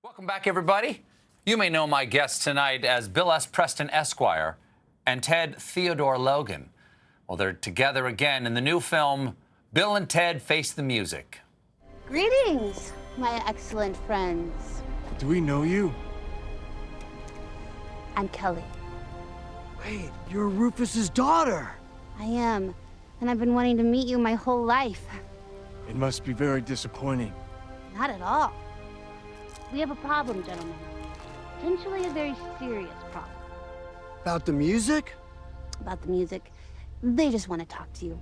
Welcome back, everybody. You may know my guests tonight as Bill S. Preston Esquire and Ted Theodore Logan. Well, they're together again in the new film, Bill and Ted Face the Music. Greetings, my excellent friends. Do we know you? I'm Kelly. Wait, you're Rufus's daughter. I am, and I've been wanting to meet you my whole life. It must be very disappointing. Not at all. We have a problem, gentlemen. Potentially a very serious problem. About the music? About the music. They just want to talk to you.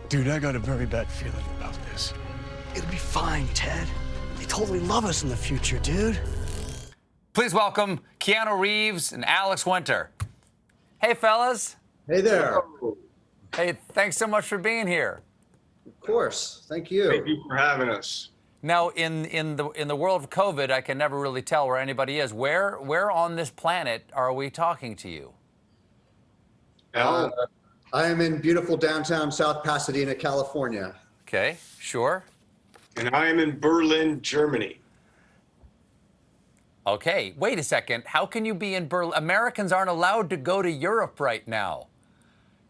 Dude, I got a very bad feeling about this. It'll be fine, Ted. They totally love us in the future, dude. Please welcome Keanu Reeves and Alex Winter. Hey, fellas. Hey there. Hey, thanks so much for being here. Of course. Thank you. Thank you for having us. Now, in the world of COVID, I can never really tell where anybody is. Where on this planet are we talking to you? I am in beautiful downtown South Pasadena, California. Okay, sure. And I am in Berlin, Germany. Okay, wait a second. How can you be in Berlin? Americans aren't allowed to go to Europe right now.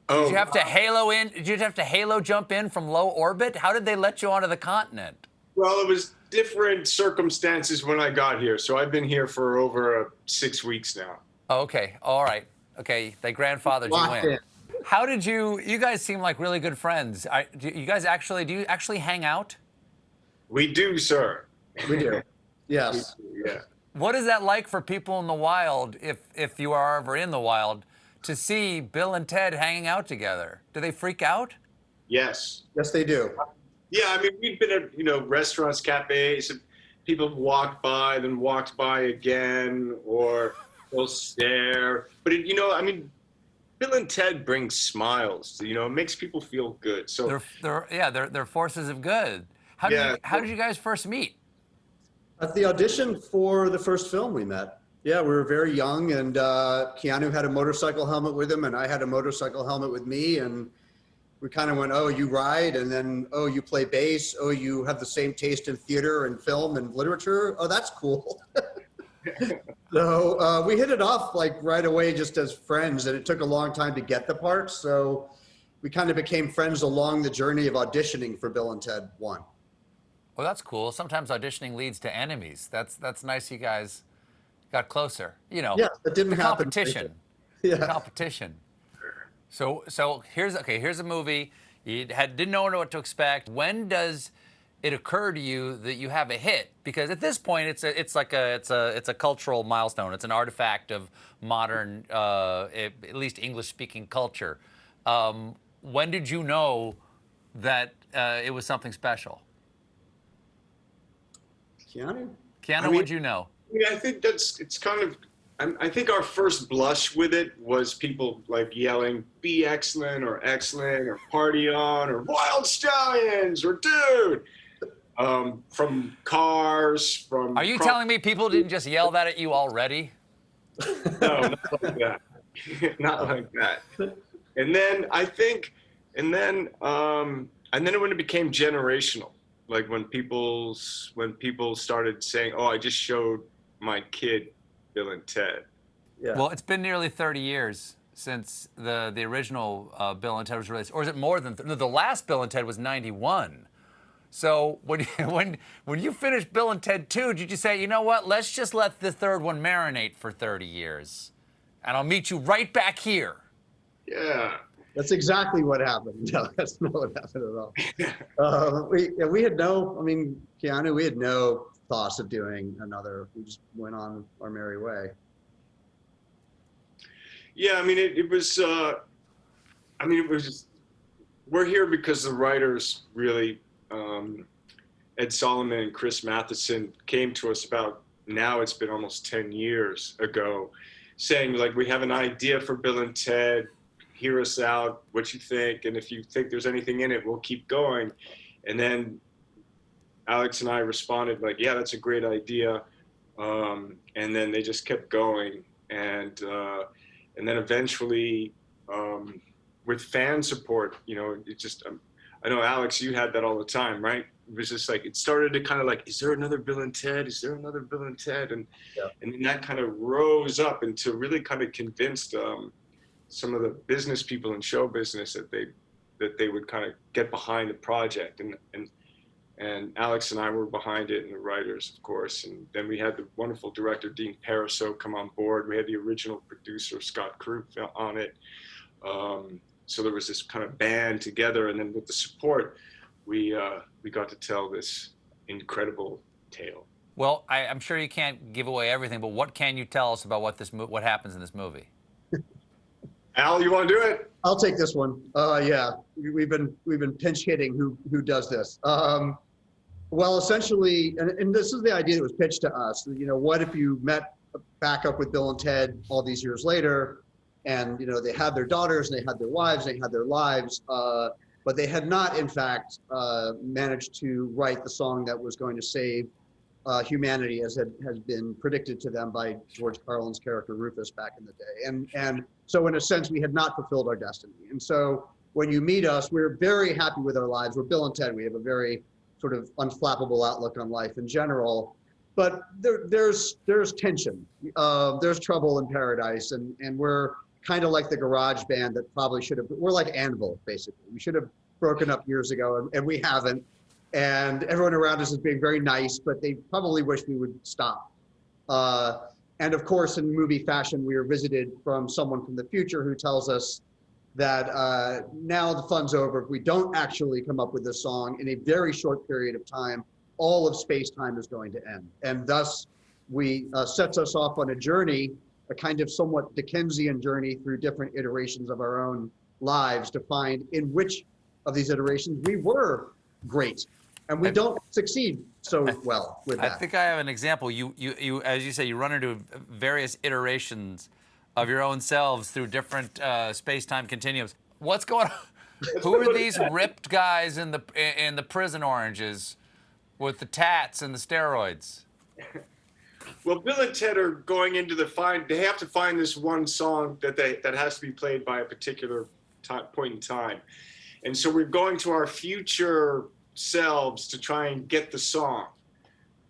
Did you have to halo in? Did you have to halo jump in from low orbit? How did they let you onto the continent? Well, it was different circumstances when I got here. So I've been here for over 6 weeks now. Okay, all right. Okay, they grandfathered you in. How did you guys seem like really good friends. Do you actually hang out? We do, sir. We do. Yes. Yeah. What is that like for people in the wild, if you are ever in the wild, to see Bill and Ted hanging out together? Do they freak out? Yes. Yes, they do. Yeah, I mean, we've been at, restaurants, cafes, and people have walked by, then walked by again, or they'll stare. But, Bill and Ted bring smiles. It makes people feel good. So They're forces of good. How did you guys first meet? At the audition for the first film we met. Yeah, we were very young, and Keanu had a motorcycle helmet with him, and I had a motorcycle helmet with me, and we kind of went, oh, you ride, and then, oh, you play bass, oh, you have the same taste in theater and film and literature. Oh, that's cool. So we hit it off like right away just as friends, and it took a long time to get the part. So we kind of became friends along the journey of auditioning for Bill and Ted 1. Well, that's cool. Sometimes auditioning leads to enemies. That's nice you guys got closer. Yeah, that didn't happen. Competition. Yeah. The competition. So here's a movie. You didn't know what to expect. When does it occur to you that you have a hit? Because at this point, it's a cultural milestone. It's an artifact of modern, at least English-speaking culture. When did you know that it was something special? Keanu? When did you know? Yeah, I think I think our first blush with it was people like yelling, be excellent or party on or wild stallions or dude. From cars, from... Are you telling me people didn't just yell that at you already? No, not like that. Not like that. And then when it became generational, like when people started saying, oh, I just showed my kid Bill and Ted. Yeah. Well, it's been nearly 30 years since the original Bill and Ted was released, or is it more than? The last Bill and Ted was 91. So when you finished Bill and Ted 2, did you say, you know what? Let's just let the third one marinate for 30 years, and I'll meet you right back here. Yeah. That's exactly what happened. No, that's not what happened at all. We had Keanu, we had no thoughts of doing another. We just went on our merry way. Yeah, it was just, we're here because the writers really, Ed Solomon and Chris Matheson came to us it's been almost 10 years ago, saying like, we have an idea for Bill and Ted, hear us out, what you think, and if you think there's anything in it, we'll keep going. And then Alex and I responded like, yeah, that's a great idea. And then they just kept going. And then eventually, with fan support, it just, I know, Alex, you had that all the time, right? was just like, it started to kind of like, is there another Bill and Ted? Is there another Bill and Ted? And then that kind of rose up into really kind of convinced some of the business people in show business that they would kind of get behind the project. And Alex and I were behind it, and the writers, of course. And then we had the wonderful director, Dean Pariseau, come on board. We had the original producer, Scott Krupp, on it. So there was this kind of band together. And then with the support, we got to tell this incredible tale. Well, I'm sure you can't give away everything, but what can you tell us about what happens in this movie? Al, you want to do it? I'll take this one. Yeah, we've been pinch hitting who does this. Well, essentially, and this is the idea that was pitched to us. You know, what if you met back up with Bill and Ted all these years later, and you know they had their daughters, and they had their wives, they had their lives, but they had not, in fact, managed to write the song that was going to save humanity, as has been predicted to them by George Carlin's character Rufus back in the day. And so in a sense, we had not fulfilled our destiny. And so when you meet us, we're very happy with our lives. We're Bill and Ted. We have a very sort of unflappable outlook on life in general. But there's tension. There's trouble in paradise. And we're kind of like the garage band that probably should have, we're like Anvil, basically. We should have broken up years ago, and we haven't. And everyone around us is being very nice, but they probably wish we would stop. And of course, in movie fashion, we are visited from someone from the future who tells us that now the fun's over. If we don't actually come up with this song in a very short period of time, all of space-time is going to end. And thus, sets us off on a journey, a kind of somewhat Dickensian journey through different iterations of our own lives to find in which of these iterations we were great. And we don't succeed so well with that. I think I have an example. You, as you say, you run into various iterations of your own selves through different space-time continuums. What's going on? Who are these ripped guys in the prison oranges with the tats and the steroids? Well, Bill and Ted are going into they have to find this one song that has to be played by a particular point in time. And so we're going to our future selves to try and get the song,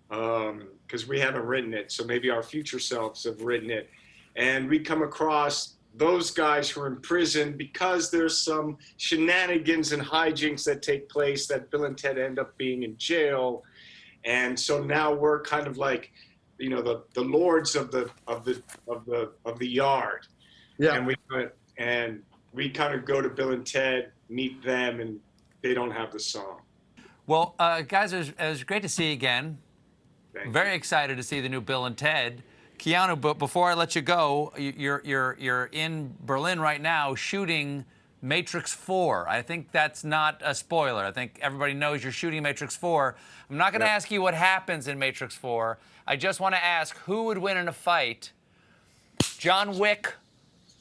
because we haven't written it. So maybe our future selves have written it. And we come across those guys who are in prison because there's some shenanigans and hijinks that take place that Bill and Ted end up being in jail. And so now we're kind of like, you know, the lords of the yard. Yeah. And we kind of go to Bill and Ted, meet them, and they don't have the song. Well, guys, it was great to see you again. Very excited to see the new Bill and Ted. Keanu, but before I let you go, you're in Berlin right now shooting Matrix 4. I think that's not a spoiler. I think everybody knows you're shooting Matrix 4. I'm not going to ask you what happens in Matrix 4. I just want to ask who would win in a fight, John Wick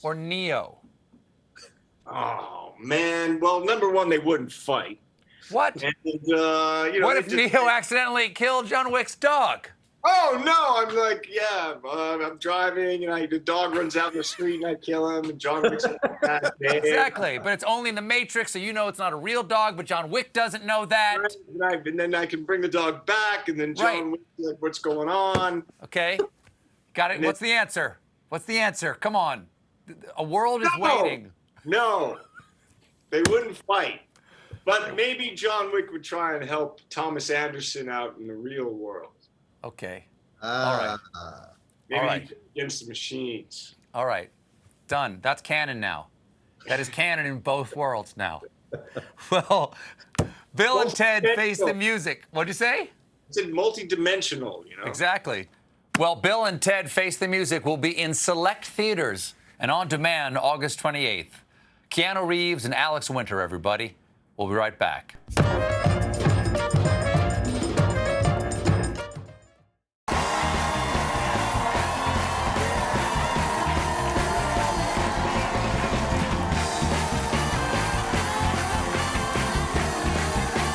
or Neo? Oh, man. Well, number one, they wouldn't fight. What? And, you know, what if Neo accidentally killed John Wick's dog? Oh, no. I'm like, yeah, I'm driving, and the dog runs out in the street, and I kill him, and John Wick's like, exactly. But it's only in the Matrix, so you know it's not a real dog, but John Wick doesn't know that. Right. And then I can bring the dog back, and then John Wick's like, what's going on? Okay. Got it. What's the answer? What's the answer? Come on. A world is waiting. No. They wouldn't fight. But maybe John Wick would try and help Thomas Anderson out in the real world. Okay. All right. Maybe against the machines. All right. Done. That's canon now. That is canon in both worlds now. Well, Bill and Ted Face the Music. What'd you say? It's multi-dimensional, you know. Exactly. Well, Bill and Ted Face the Music will be in select theaters and on demand August 28th. Keanu Reeves and Alex Winter, everybody. We'll be right back.